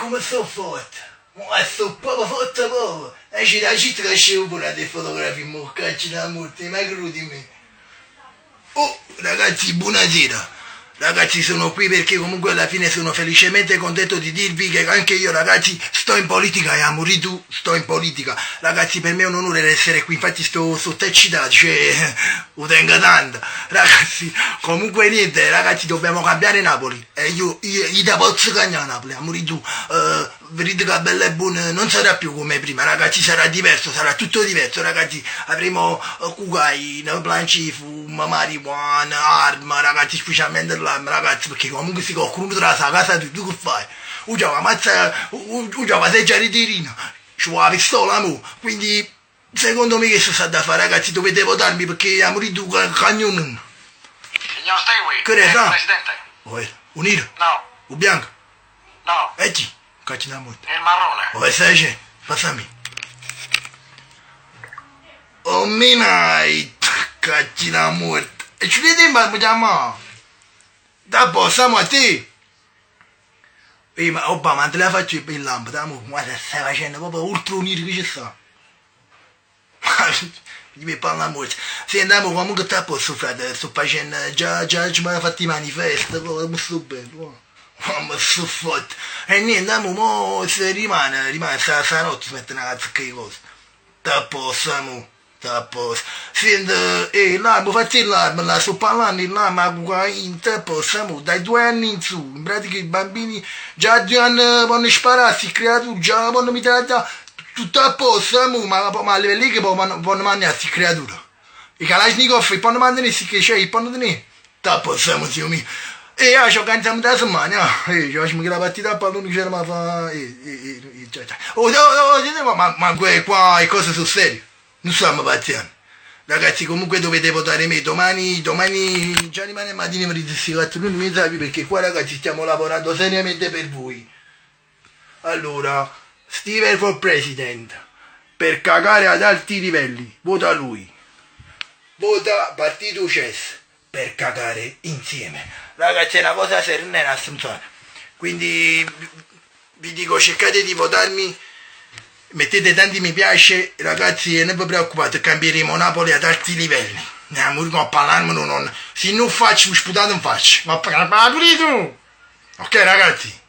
come sto forte? Ma sto proprio forte proprio. E ci da città che scevo pure delle fotografie, mo cacci da morte, ma crudi me. Oh, ragazzi, buonasera. Ragazzi, sono qui perché comunque alla fine sono felicemente contento di dirvi che anche io, ragazzi, sto in politica e a morire tu, sto in politica. Ragazzi, per me è un onore essere qui, infatti sto eccitato, cioè, lo tengo tanto. Ragazzi, comunque niente, ragazzi, dobbiamo cambiare Napoli. E io da posso cagnare Napoli, a morire tu. Vedete che bella e buona non sarà più come prima, ragazzi, sarà diverso, sarà tutto diverso, ragazzi. Avremo cocaina, plancifu, marijuana, arma, ragazzi, specialmente l'arma, ragazzi, perché comunque se qualcuno potrà la casa tu che fai? Ugiava ammazza, ugiava seggia ritirina, ci vuole la pistola, mo. Quindi, secondo me che si sta da fare, ragazzi, dovete votarmi perché a morire tu cagnone. Signor Stewie, Che ne è il sa? presidente. Unito? No, O bianco? no, E chi? Cacci da morte. è il marrone. O sai c'è? Passami. Oh minai, cacci da morte. E ci vediamo, mi chiama. Da possiamo a te. Ma Obama, non te la faccio il lampo, mo, guarda, stai facendo proprio ultra unito che ci sta. Mi parla molto. Se andiamo comunque a posto, frate, sto facendo, già ci mi ha fatto i manifesti, mi sto bene, ma sto forte. E niente, andiamo, mo, se rimane, stanotte si mette una cazzo che cosa. Da posto, mo. Da posto. Senti, l'arma, fatti l'arma, la sto parlando di l'arma, in te posto, dai 2 anni in su, in pratica i bambini già 2 anni vanno spararsi, creature, già vanno mitragliare, tutto a posto, ma a livello che vanno mangiare queste creature. I Kalashnikov, i vanno mangiare questi, cioè, i vanno tenere, da posto, zio mio. E io ci organizziamo da settimana, io ci la partita a pallone che c'era ma fa, ma qua le cose sono serie. Non stiamo paziendo. Ragazzi, comunque dovete votare me. Domani già rimane mattina per questi 4 mesi perché qua, ragazzi, stiamo lavorando seriamente per voi. Allora, Steven for President. Per cagare ad alti livelli. Vota lui. Vota Partito CES. Per cagare insieme. Ragazzi, è una cosa seria, non è una stronzata. Quindi vi dico, cercate di votarmi. Mettete tanti mi piace, ragazzi, e non vi preoccupate, cambieremo Napoli ad alti livelli. Andiamo a parlarmi, se non faccio, sputate non faccio. Ma tu! Ok, ragazzi?